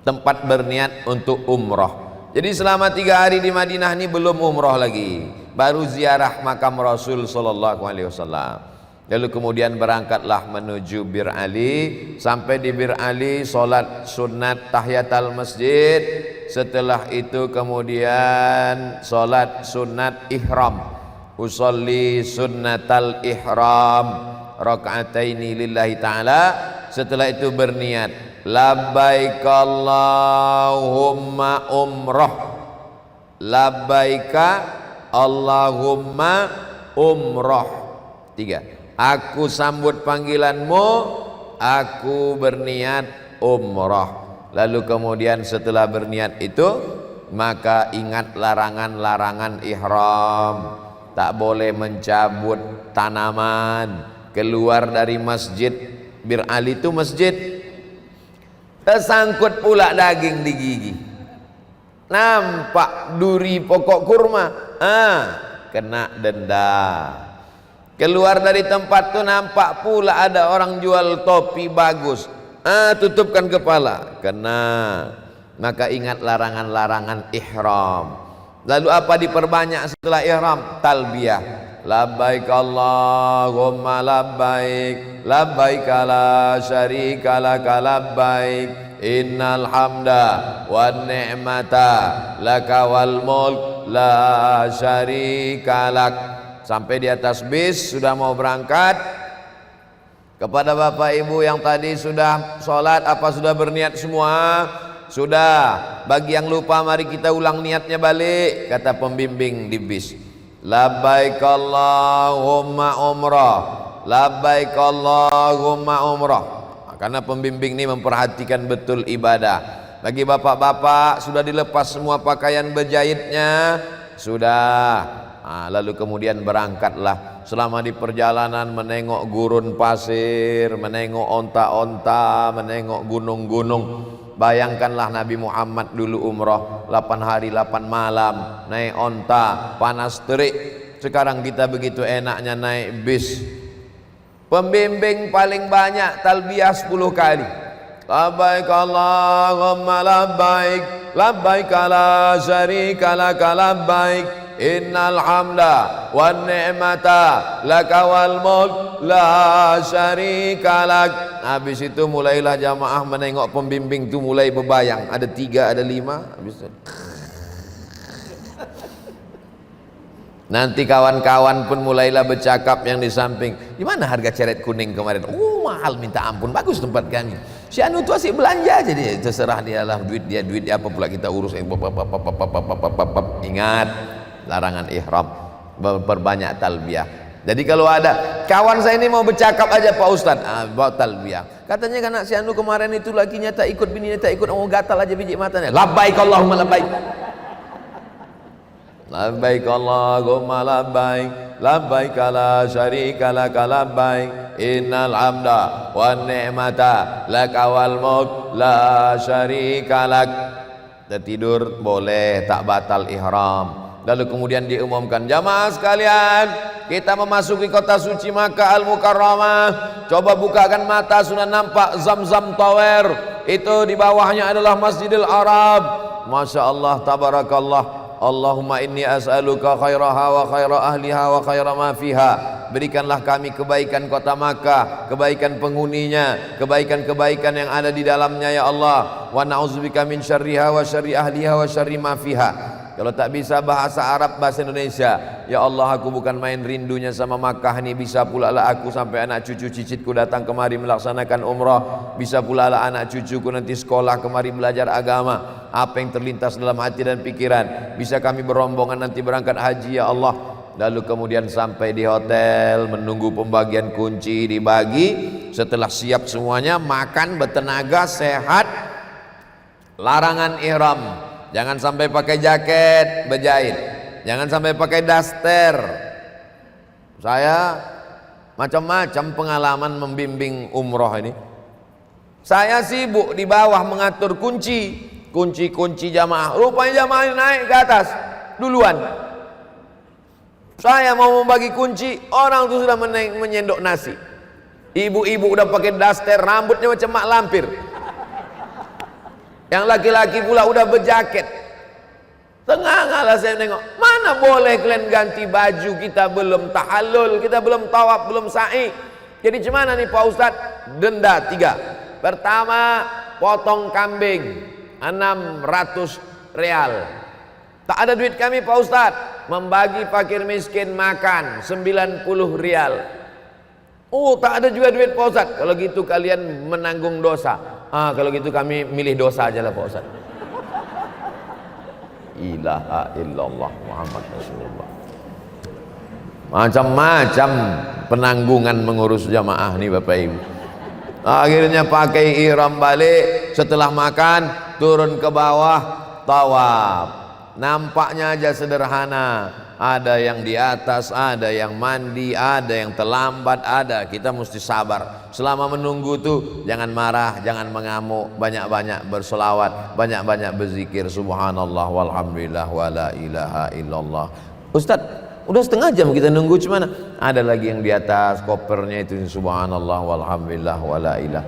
tempat berniat untuk umroh. Jadi selama 3 hari di Madinah ini belum umroh lagi, baru ziarah makam Rasul sallallahu alaihi wasallam. Lalu kemudian berangkatlah menuju Bir Ali. Sampai di Bir Ali solat sunat tahiyatul masjid. Setelah itu kemudian solat sunat ihram, usolli sunnatal ihram rakaataini lillahi ta'ala. Setelah itu berniat, labbaik Allahumma umrah, labbaika Allahumma umroh. 3. Aku sambut panggilanmu, aku berniat umroh. Lalu kemudian setelah berniat itu, maka ingat larangan-larangan ihram. Tak boleh mencabut tanaman. Keluar dari masjid Bir Ali itu masjid, tersangkut pula daging di gigi, nampak duri pokok kurma, kena denda. Keluar dari tempat tu nampak pula ada orang jual topi bagus, tutupkan kepala, kena. Maka ingat larangan-larangan ihram. Lalu apa diperbanyak setelah ihram? Talbiyah. Labbaik Allahumma labbaik, labbaik la syarika laka labbaik, innal hamda wan ni'mata laka wal mulk la syarika lak. Sampai di atas bis sudah mau berangkat. Kepada bapak ibu yang tadi sudah sholat, apa sudah berniat semua? Sudah. Bagi yang lupa, mari kita ulang niatnya balik. Kata pembimbing di bis, labbaik Allahumma umrah, labbaik Allahumma umrah. Karena pembimbing ini memperhatikan betul ibadah. Bagi bapak-bapak sudah dilepas semua pakaian berjahitnya, sudah. Lalu kemudian berangkatlah. Selama di perjalanan menengok gurun pasir, menengok onta-onta, menengok gunung-gunung. Bayangkanlah Nabi Muhammad dulu umrah 8 hari 8 malam naik onta, panas terik. Sekarang kita begitu enaknya naik bis. Pembimbing paling banyak talbiyah 10 kali. Labbaik Allahumma labbaik, labbaik la syarika laka labbaik, innal hamda wan ni'mata laka wal mulk la syarika lak. Habis itu mulailah jamaah menengok pembimbing itu mulai berbayang. Ada 3, ada 5. Habis itu nanti kawan-kawan pun mulailah bercakap yang di samping, di mana harga ceret kuning kemarin? Mahal minta ampun, bagus tempat kami. Si anu tu asyik belanja aja dia, terserah dia lah, duit dia apa pula kita urus. Ingat larangan ihram, berbanyak talbiyah. Jadi kalau ada kawan saya ini mau bercakap aja Pak Ustaz, bawa talbiyah. Katanya kan si anu kemarin itu lakinya tak ikut, bininya tak ikut, gatal aja biji matanya. Labbaik Allahumma labbaik, labbaik Allahumma labbaik, labbaik la syarika laka labbaik, innal hamda wan ni'mata laka wal mulk la syarika lak. Tidur boleh, tak batal ihram. Lalu kemudian diumumkan, jamaah sekalian, kita memasuki kota suci Makkah Al-Mukarramah. Coba bukakan mata, sudah nampak Zamzam Tower. Itu di bawahnya adalah Masjidil Arab. Masya Allah, tabarakallah. Allahumma inni as'aluka khairaha wa khaira ahliha wa khaira ma fiha. Berikanlah kami kebaikan kota Makkah, kebaikan penghuninya, kebaikan-kebaikan yang ada di dalamnya ya Allah. Wa na'udzubika min syarriha wa syarri ahliha wa syarri ma fiha. Kalau tak bisa bahasa Arab, bahasa Indonesia. Ya Allah, aku bukan main rindunya sama Makkah ini. Bisa pula lah aku sampai anak cucu cicitku datang kemari melaksanakan umrah. Bisa pula lah anak cucuku nanti sekolah kemari belajar agama. Apa yang terlintas dalam hati dan pikiran, bisa kami berombongan nanti berangkat haji ya Allah. Lalu kemudian sampai di hotel, menunggu pembagian kunci dibagi. Setelah siap semuanya, makan bertenaga, sehat. Larangan ihram, jangan sampai pakai jaket berjahit, jangan sampai pakai daster. Saya macam-macam pengalaman membimbing umroh ini. Saya sibuk di bawah mengatur kunci jamaah. Rupanya jamaah naik ke atas duluan. Saya mau membagi kunci, orang itu sudah menyendok nasi. Ibu-ibu udah pakai daster, rambutnya macam mak lampir. Yang laki-laki pula udah berjaket. Tengah-tengah lah saya nengok, mana boleh kalian ganti baju, kita belum tahallul, kita belum tawaf, belum sa'i. Jadi gimana nih Pak Ustaz? Denda 3. Pertama, potong kambing 600 real. Tak ada duit kami Pak Ustaz. Membagi fakir miskin makan 90 rial. Oh, tak ada juga duit Pak Ustaz. Kalau gitu kalian menanggung dosa. Kalau gitu kami milih dosa aja lah Pak Ustaz. Ilaha illallah Muhammad Rasulullah. Macam-macam penanggungan mengurus jamaah nih Bapak Ibu. Akhirnya pakai ihram balik, setelah makan turun ke bawah tawaf. Nampaknya aja sederhana, ada yang di atas, ada yang mandi, ada yang terlambat, ada. Kita mesti sabar. Selama menunggu tuh jangan marah, jangan mengamuk, banyak-banyak berselawat, banyak-banyak berzikir subhanallah walhamdulillah wala ilaha illallah. Ustaz, udah setengah jam kita nunggu, cuman ada lagi yang di atas kopernya itu subhanallah walhamdulillah wala ilah.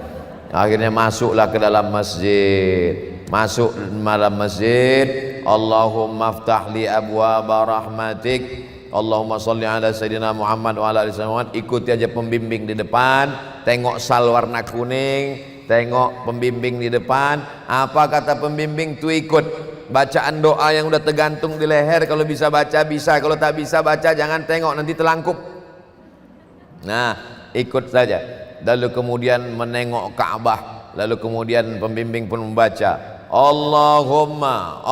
Akhirnya masuklah ke dalam masjid. Masuk malam masjid, Allahumma aftah li abwaba rahmatik, Allahumma salli ala sayyidina Muhammad wa ala ali Muhammad. Ikuti aja pembimbing di depan, tengok sal warna kuning, tengok pembimbing di depan. Apa kata pembimbing tuh ikut. Bacaan doa yang udah tergantung di leher, kalau bisa baca bisa, kalau tak bisa baca jangan tengok, nanti terlangkup. Nah, ikut saja. Lalu kemudian menengok Ka'bah, lalu kemudian pembimbing pun membaca Allahumma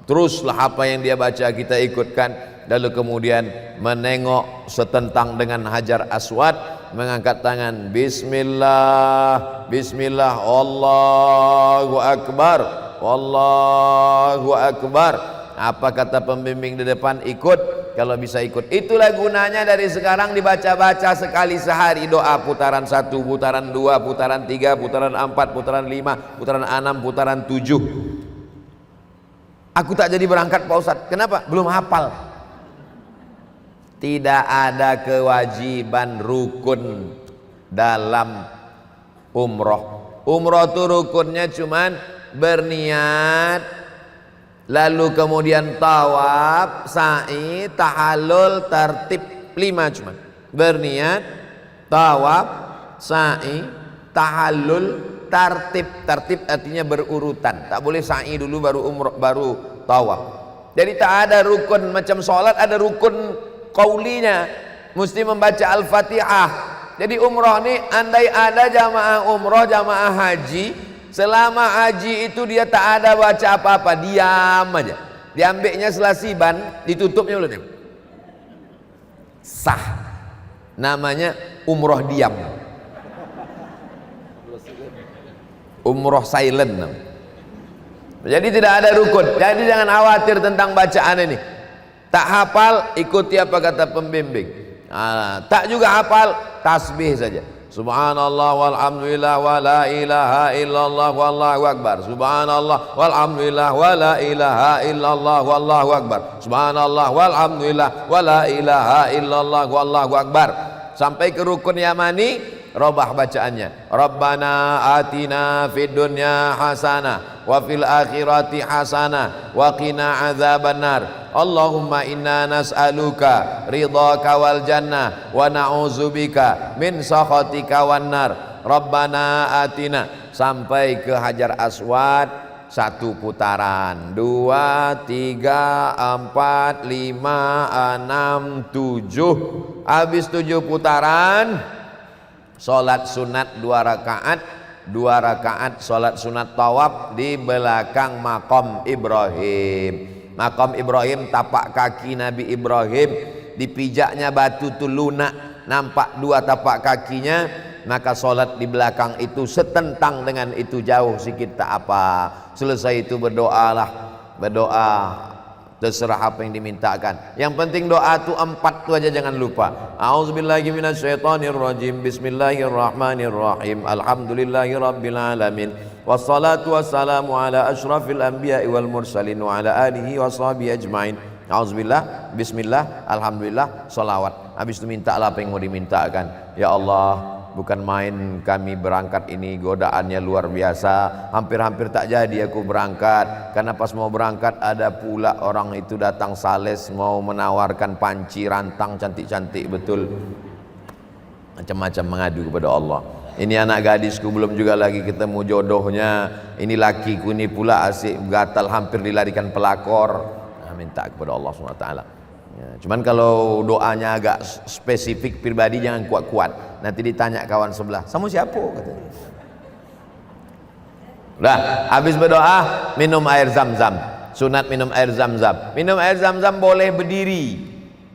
teruslah apa yang dia baca kita ikutkan. Lalu kemudian menengok setentang dengan Hajar Aswad, mengangkat tangan bismillah, bismillah, Allahu akbar, Allahu akbar. Apa kata pembimbing di depan, ikut. Kalau bisa ikut. Itulah gunanya dari sekarang dibaca-baca sekali sehari doa, putaran 1, putaran 2, putaran 3, putaran 4, putaran 5, putaran 6, putaran 7. Aku tak jadi berangkat Pak Ustadz. Kenapa? Belum hafal. Tidak ada kewajiban rukun dalam umroh. Umroh itu rukunnya cuman berniat, lalu kemudian tawaf, sa'i, tahallul, tertib. 5 cuma. Berniat, tawaf, sa'i, tahallul, tertib. Tertib artinya berurutan. Tak boleh sa'i dulu baru umrah, baru tawaf. Jadi tak ada rukun macam sholat, ada rukun qaulinya. Mesti membaca Al-Fatihah. Jadi umrah ni andai ada jamaah umrah, jamaah haji, selama haji itu dia tak ada baca apa-apa, diam aja. Diambilnya selasiban, ditutupnya oleh dia. Sah. Namanya umroh diam. Umroh silent. Jadi tidak ada rukun. Jadi jangan khawatir tentang bacaan ini. Tak hafal, ikuti apa kata pembimbing. Tak juga hafal, tasbih saja. Subhanallah walhamdulillah wa la ilaha illallah wallahu akbar. Subhanallah walhamdulillah wa la ilaha illallah wallahu akbar. Subhanallah walhamdulillah wa la ilaha illallah wallahu akbar. Sampai ke rukun yamani, robah bacaannya. Rabbana atina fid dunya hasanah wa fil akhirati hasanah wa qina adzabannar. Allahumma inna nas'aluka ridhaka wal jannah wa na'udzubika min sakhatika wan nar. Rabbana atina, sampai ke Hajar Aswad 1 putaran, 2, 3, 4, 5, 6, 7. Habis 7 putaran, sholat sunat 2 rakaat, 2 rakaat sholat sunat tawaf di belakang makam Ibrahim. Makam Ibrahim, tapak kaki Nabi Ibrahim, dipijaknya batu tu lunak, nampak 2 tapak kakinya. Maka sholat di belakang itu setentang dengan itu, jauh sikit tak apa. Selesai itu berdoalah, berdoa, terserah apa yang dimintakan. Yang penting doa tu 4 tu aja jangan lupa. A'udzubillahi minasyaitonirrajim. Bismillahirrahmanirrahim. Alhamdulillahirabbil alamin. Wassalatu wassalamu ala asyrafil anbiya'i wal mursalin wa ala alihi washabihi ajmain. A'udzubillah, bismillah, alhamdulillah, salawat. Habis itu mintalah apa yang mau dimintakan. Ya Allah, bukan main kami berangkat ini, godaannya luar biasa. Hampir-hampir tak jadi aku berangkat, karena pas mau berangkat ada pula orang itu datang sales, mau menawarkan panci rantang cantik-cantik betul. Macam-macam mengadu kepada Allah. Ini anak gadisku belum juga lagi ketemu jodohnya. Ini lakiku ini pula asyik gatal, hampir dilarikan pelakor. Nah, minta kepada Allah SWT. Ya, cuman kalau doanya agak spesifik pribadi jangan kuat-kuat. Nanti ditanya kawan sebelah, "Sama siapa?" katanya. Udah, habis berdoa minum air zam-zam. Sunat minum air zam-zam. Minum air zam-zam boleh berdiri.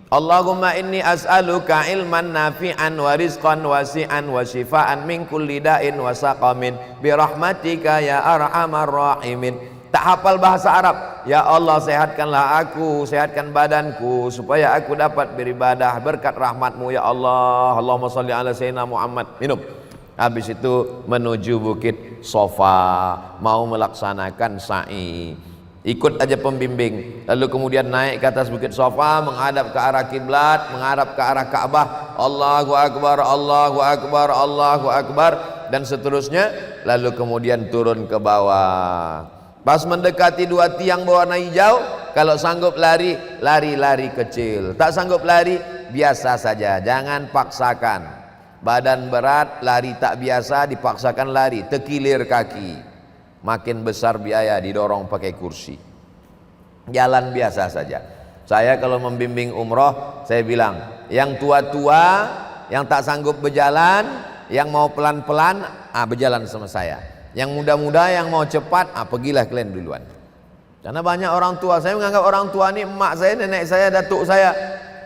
Allahumma inni as'aluka ilman nafi'an wa rizqan wasi'an wa shifaan min kulli da'in wa saqamin bi rahmatika ya arhamar rahimin. Tak hafal bahasa Arab, ya Allah sehatkanlah aku, sehatkan badanku supaya aku dapat beribadah berkat rahmatmu ya Allah. Allahumma sholli ala sayyidina Muhammad. Minum. Habis itu menuju Bukit Sofa, mau melaksanakan sa'i. Ikut aja pembimbing, lalu kemudian naik ke atas Bukit Sofa, menghadap ke arah kiblat, menghadap ke arah Ka'bah, Allahu Akbar, Allahu Akbar, Allahu Akbar, dan seterusnya. Lalu kemudian turun ke bawah. Pas mendekati dua tiang berwarna hijau, kalau sanggup lari, lari kecil. Tak sanggup lari, biasa saja, jangan paksakan. Badan berat, lari tak biasa, dipaksakan lari, terkilir kaki. Makin besar biaya, didorong pakai kursi. Jalan biasa saja. Saya kalau membimbing umroh, saya bilang, yang tua-tua, yang tak sanggup berjalan, yang mau pelan-pelan, berjalan sama saya. Yang muda-muda, yang mau cepat, pergilah kalian duluan. Karena banyak orang tua, saya menganggap orang tua ini emak saya, nenek saya, datuk saya.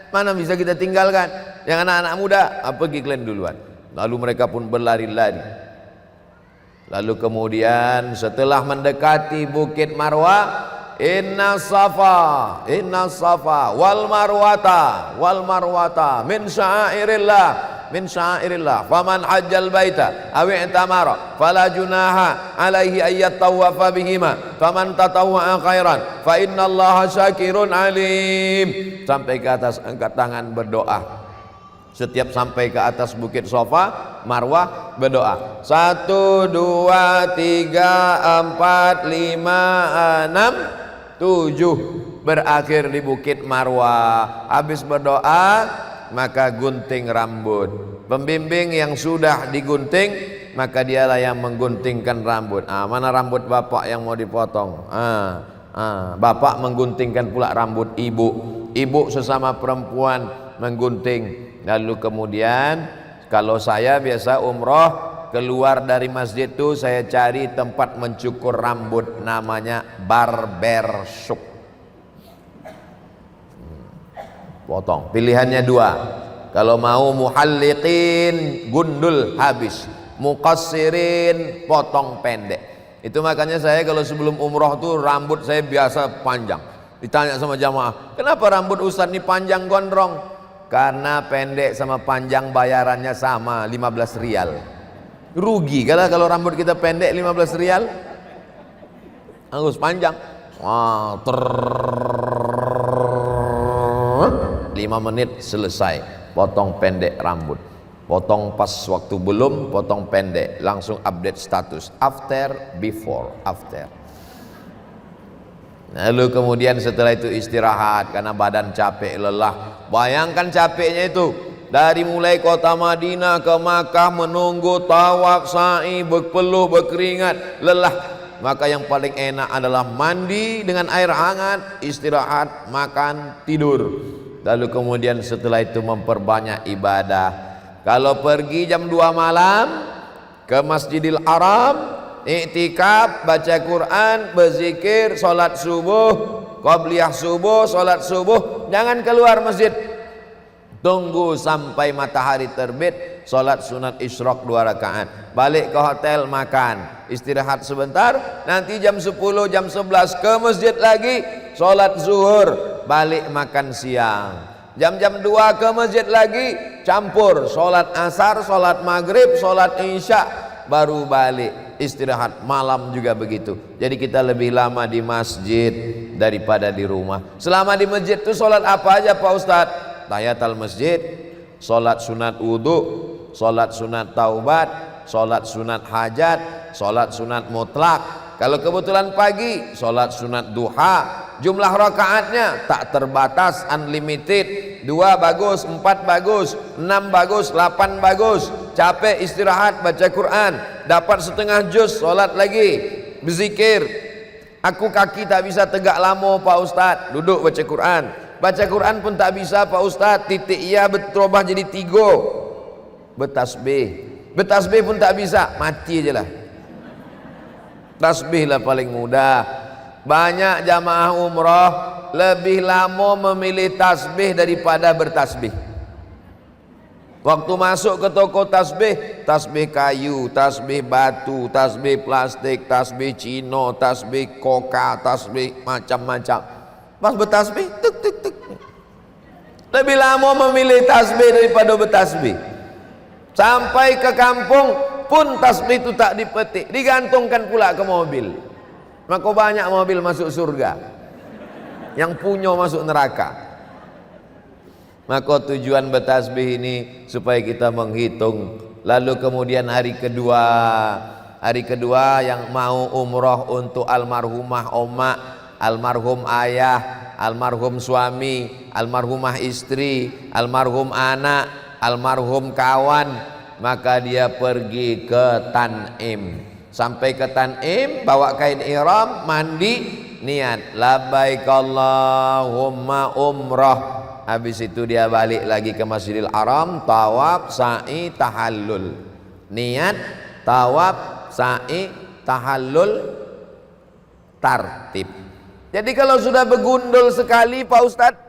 Mana bisa kita tinggalkan? Yang anak-anak muda, pergi kalian duluan. Lalu mereka pun berlari-lari. Lalu kemudian setelah mendekati Bukit Marwah, inna safa wal marwata min sya'airillah faman hajjal baita aw i'tamara fala junaha alaihi ayyat tawafa bihima faman tatawwa'a khairan fa innallaha syakirun alim. Sampai ke atas, angkat tangan berdoa. Setiap sampai ke atas Bukit Sofa, Marwah, berdoa 1, 2, 3, 4, 5, 6, 7. Berakhir di Bukit Marwah. Habis berdoa, maka gunting rambut. Pembimbing yang sudah digunting, maka dialah yang mengguntingkan rambut. Mana rambut bapak yang mau dipotong? Bapak mengguntingkan pula rambut ibu. Ibu sesama perempuan menggunting. Lalu kemudian kalau saya biasa umroh, keluar dari masjid itu saya cari tempat mencukur rambut, namanya barbershop. Potong, pilihannya dua. Kalau mau muhalliqin, gundul habis, muqassirin, potong pendek. Itu makanya saya kalau sebelum umroh tuh rambut saya biasa panjang. Ditanya sama jamaah, kenapa rambut ustaz ini panjang gondrong? Karena pendek sama panjang bayarannya sama, 15 rial. Rugi kalau rambut kita pendek 15 rial. Harus panjang. 5 menit selesai. Potong pendek rambut. Potong pas waktu belum, potong pendek. Langsung update status. After, before, after. Lalu kemudian setelah itu istirahat karena badan capek lelah. Bayangkan capeknya itu, dari mulai kota Madinah ke Makkah menunggu tawaf sa'i, berpeluh berkeringat, lelah. Maka yang paling enak adalah mandi dengan air hangat, istirahat, makan, tidur. Lalu kemudian setelah itu memperbanyak ibadah. Kalau pergi jam 2 malam ke Masjidil Haram, iktikaf, baca Quran, berzikir, solat subuh, qabliyah subuh, solat subuh, jangan keluar masjid. Tunggu sampai matahari terbit, solat sunat isyraq 2 rakaat. Balik ke hotel, makan, istirahat sebentar. Nanti jam 10, jam 11 ke masjid lagi, solat zuhur, balik makan siang. Jam-jam 2 ke masjid lagi, campur, solat asar, solat maghrib, solat isya, baru balik. Istirahat malam juga begitu. Jadi kita lebih lama di masjid daripada di rumah. Selama di masjid itu solat apa aja Pak Ustadz? Tahiyatul masjid, solat sunat wudu, solat sunat taubat, solat sunat hajat, solat sunat mutlak. Kalau kebetulan pagi, solat sunat duha. Jumlah rakaatnya tak terbatas, unlimited. 2 bagus, 4 bagus, 6 bagus, 8 bagus. Capek istirahat baca Quran, dapat setengah juz solat lagi, berzikir. Aku kaki tak bisa tegak lama Pak Ustadz, duduk baca Quran. Baca Quran pun tak bisa Pak Ustadz, titik iya berubah jadi 3. Bertasbih pun tak bisa, mati aja lah. Tasbih lah paling mudah. Banyak jamaah umroh lebih lama memilih tasbih daripada bertasbih. Waktu masuk ke toko tasbih, tasbih kayu, tasbih batu, tasbih plastik, tasbih Cino, tasbih koka, tasbih macam-macam. Pas bertasbih, tuk tuk tuk. Lebih lama memilih tasbih daripada bertasbih. Sampai ke kampung pun tasbih itu tak dipetik, digantungkan pula ke mobil. Maka banyak mobil masuk surga, yang punya masuk neraka. Maka tujuan bertasbih ini supaya kita menghitung. Lalu kemudian hari kedua yang mau umroh untuk almarhumah oma, almarhum ayah, almarhum suami, almarhumah istri, almarhum anak, almarhum kawan, maka dia pergi ke Tanim. Sampai ke Tanim, bawa kain ihram, mandi, niat labbaik Allahumma umrah. Habis itu dia balik lagi ke Masjidil Haram, tawaf, sa'i, tahallul. Niat, tawaf, sa'i, tahallul, tartib. Jadi kalau sudah begundul sekali Pak Ustadz,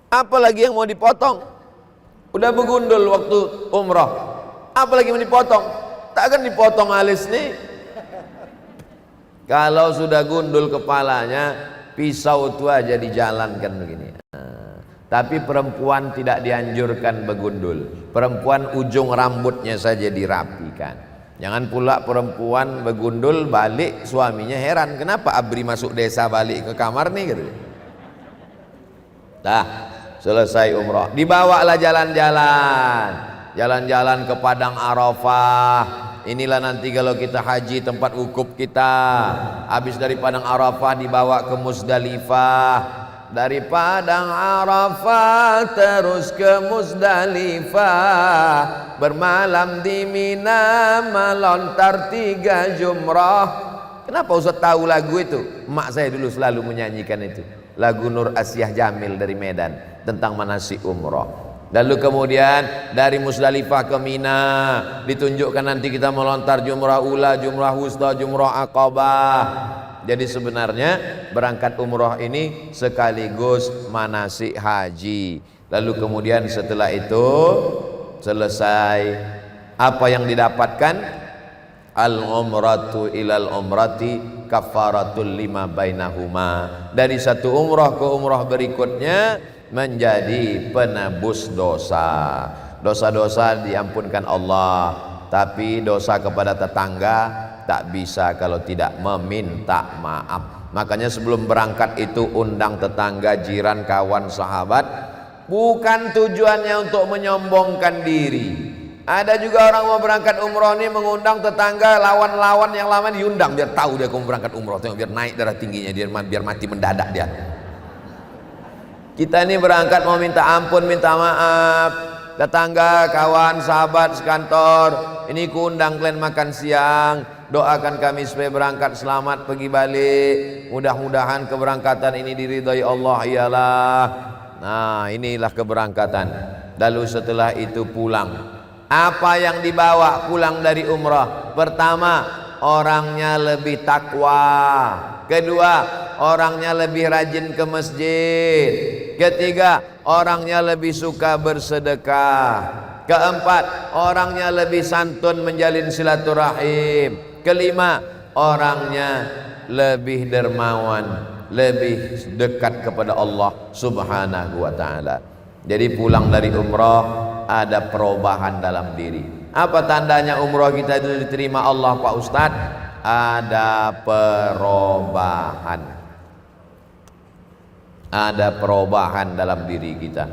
apa lagi yang mau dipotong? Udah begundul waktu umrah, apa lagi mau dipotong? Tak akan dipotong alis nih. Kalau sudah gundul kepalanya, pisau itu aja dijalankan begini. Tapi perempuan tidak dianjurkan begundul. Perempuan ujung rambutnya saja dirapikan. Jangan pula perempuan begundul balik suaminya heran, kenapa Abri masuk desa balik ke kamar nih gitu. Dah selesai umrah, dibawalah jalan-jalan ke Padang Arafah. Inilah nanti kalau kita haji tempat wukuf kita. Habis dari Padang Arafah dibawa ke Musdalifah. Dari Padang Arafah terus ke Musdalifah, bermalam di Mina, melontar 3 jumrah. Kenapa Ustaz tahu lagu itu? Mak saya dulu selalu menyanyikan itu, lagu Nur Asyah Jamil dari Medan tentang manasik umrah. Lalu kemudian dari Musdalifah ke Mina, ditunjukkan nanti kita melontar jumrah ula, jumrah wusta, jumrah aqabah. Jadi sebenarnya berangkat umroh ini sekaligus manasik haji. Lalu kemudian setelah itu selesai, apa yang didapatkan? Al-umratu ilal umrati kafaratul lima bainahuma. Dari satu umroh ke umroh berikutnya menjadi penebus dosa. Dosa-dosa diampunkan Allah, tapi dosa kepada tetangga tak bisa kalau tidak meminta maaf. Makanya sebelum berangkat itu undang tetangga, jiran, kawan, sahabat. Bukan tujuannya untuk menyombongkan diri. Ada juga orang mau berangkat umroh ini mengundang tetangga, lawan-lawan yang lama diundang biar tahu dia mau berangkat umroh, biar naik darah tingginya dia, biar mati mendadak dia. Kita ini berangkat mau minta ampun, minta maaf. Tetangga, kawan, sahabat sekantor, ini kuundang kalian makan siang, doakan kami supaya berangkat selamat pergi balik. Mudah-mudahan keberangkatan ini diridhai Allah. Iyalah. Nah, inilah keberangkatan. Lalu setelah itu pulang. Apa yang dibawa pulang dari umrah? Pertama, orangnya lebih takwa. Kedua, orangnya lebih rajin ke masjid. Ketiga, orangnya lebih suka bersedekah. Keempat, orangnya lebih santun menjalin silaturahim. Kelima, orangnya lebih dermawan, lebih dekat kepada Allah Subhanahu wa ta'ala. Jadi pulang dari umrah ada perubahan dalam diri. Apa tandanya umrah kita itu diterima Allah Pak Ustadz? Ada perubahan. Ada perubahan dalam diri kita.